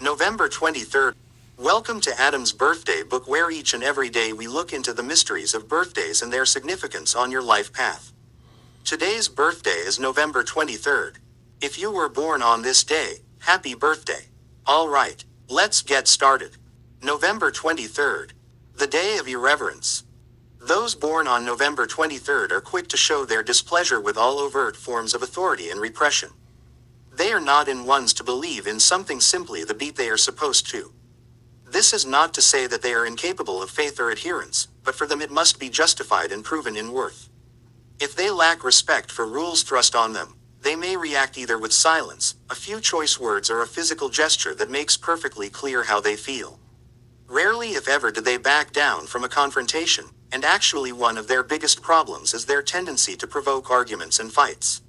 November 23rd. Welcome to Adam's Birthday Book, where each and every day we look into the mysteries of birthdays and their significance on your life path. Today's birthday is November 23rd. If you were born on this day, happy birthday. Alright, let's get started. November 23rd. The Day of Irreverence. Those born on November 23rd are quick to show their displeasure with all overt forms of authority and repression. They are not in ones to believe in something simply the beat they are supposed to. This is not to say that they are incapable of faith or adherence, but for them it must be justified and proven in worth. If they lack respect for rules thrust on them, they may react either with silence, a few choice words, or a physical gesture that makes perfectly clear how they feel. Rarely if ever do they back down from a confrontation, and actually one of their biggest problems is their tendency to provoke arguments and fights.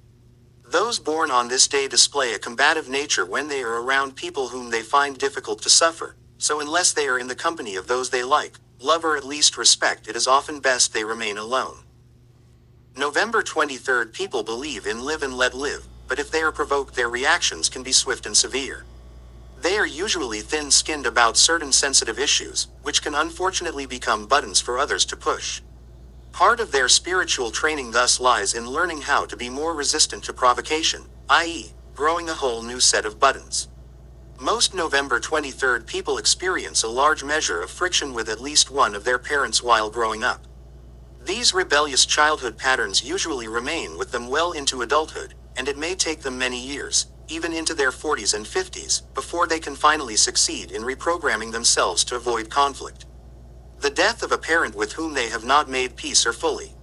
Those born on this day display a combative nature when they are around people whom they find difficult to suffer, so unless they are in the company of those they like, love, or at least respect, it is often best they remain alone. November 23rd. People believe in live and let live, but if they are provoked, their reactions can be swift and severe. They are usually thin-skinned about certain sensitive issues, which can unfortunately become buttons for others to push. Part of their spiritual training thus lies in learning how to be more resistant to provocation, i.e., growing a whole new set of buttons. Most November 23rd people experience a large measure of friction with at least one of their parents while growing up. These rebellious childhood patterns usually remain with them well into adulthood, and it may take them many years, even into their 40s and 50s, before they can finally succeed in reprogramming themselves to avoid conflict. The death of a parent with whom they have not made peace or fully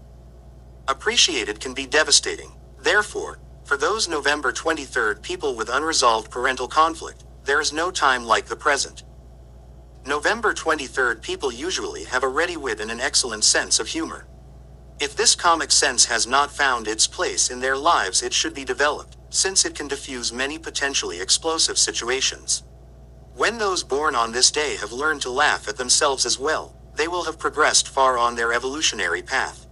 appreciated can be devastating. Therefore, for those November 23rd people with unresolved parental conflict, there is no time like the present. November 23rd people usually have a ready wit and an excellent sense of humor. If this comic sense has not found its place in their lives, it should be developed, since it can diffuse many potentially explosive situations. When those born on this day have learned to laugh at themselves as well, they will have progressed far on their evolutionary path.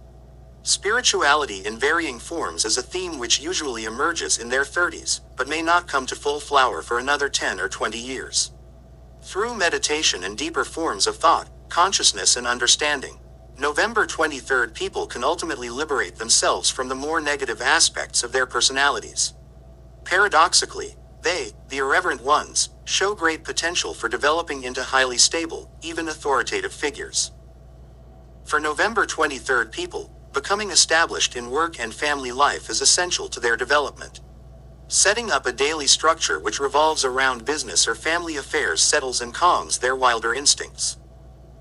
Spirituality in varying forms is a theme which usually emerges in their 30s, but may not come to full flower for another 10 or 20 years. Through meditation and deeper forms of thought, consciousness, and understanding, November 23rd people can ultimately liberate themselves from the more negative aspects of their personalities. Paradoxically, they, the irreverent ones, show great potential for developing into highly stable, even authoritative figures. For November 23rd people, becoming established in work and family life is essential to their development. Setting up a daily structure which revolves around business or family affairs settles and calms their wilder instincts.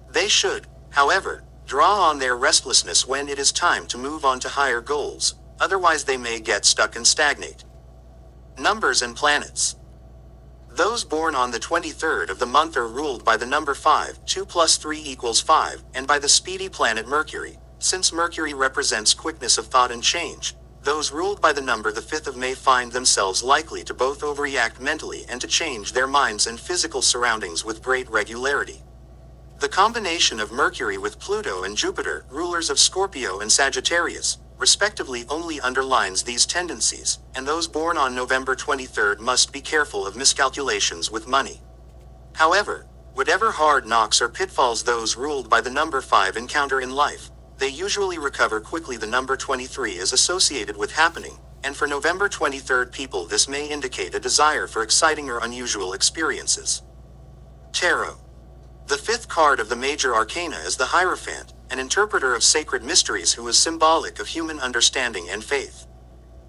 They should, however, draw on their restlessness when it is time to move on to higher goals, otherwise they may get stuck and stagnate. Numbers and planets. Those born on the 23rd of the month are ruled by the number 5, 2 plus 3 equals 5, and by the speedy planet Mercury. Since Mercury represents quickness of thought and change, those ruled by the number the 5th of May find themselves likely to both overreact mentally and to change their minds and physical surroundings with great regularity. The combination of Mercury with Pluto and Jupiter, rulers of Scorpio and Sagittarius, respectively, only underlines these tendencies, and those born on November 23rd must be careful of miscalculations with money. However, whatever hard knocks or pitfalls those ruled by the number 5 encounter in life, they usually recover quickly. The number 23 is associated with happening, and for November 23rd people this may indicate a desire for exciting or unusual experiences. Tarot. The 5th card of the major arcana is the Hierophant, an interpreter of sacred mysteries who is symbolic of human understanding and faith.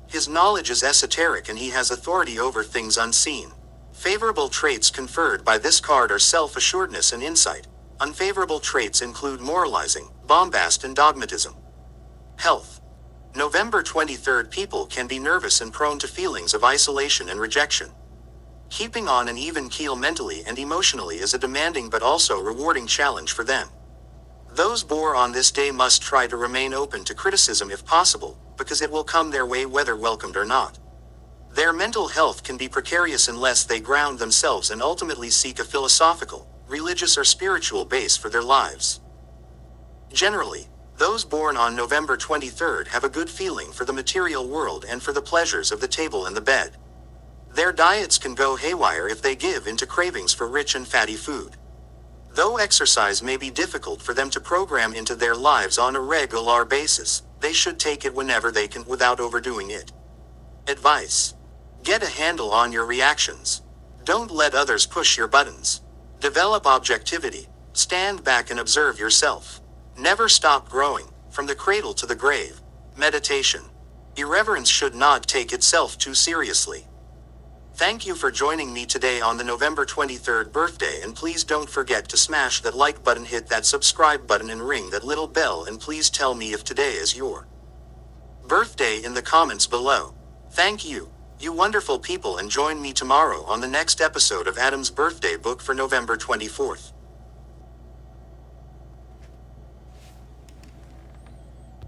His knowledge is esoteric and he has authority over things unseen. Favorable traits conferred by this card are self-assuredness and insight. Unfavorable traits include moralizing, bombast, and dogmatism. Health. November 23rd people can be nervous and prone to feelings of isolation and rejection. Keeping on an even keel mentally and emotionally is a demanding but also rewarding challenge for them. Those born on this day must try to remain open to criticism if possible, because it will come their way whether welcomed or not. Their mental health can be precarious unless they ground themselves and ultimately seek a philosophical, religious, or spiritual base for their lives. Generally, those born on November 23rd have a good feeling for the material world and for the pleasures of the table and the bed. Their diets can go haywire if they give into cravings for rich and fatty food. Though exercise may be difficult for them to program into their lives on a regular basis, they should take it whenever they can without overdoing it. Advice. Get a handle on your reactions. Don't let others push your buttons. Develop objectivity. Stand back and observe yourself. Never stop growing, from the cradle to the grave. Meditation. Irreverence should not take itself too seriously. Thank you for joining me today on the November 23rd birthday, and please don't forget to smash that like button, hit that subscribe button, and ring that little bell, and please tell me if today is your birthday in the comments below. Thank you, you wonderful people, and join me tomorrow on the next episode of Adam's Birthday Book for November 24th.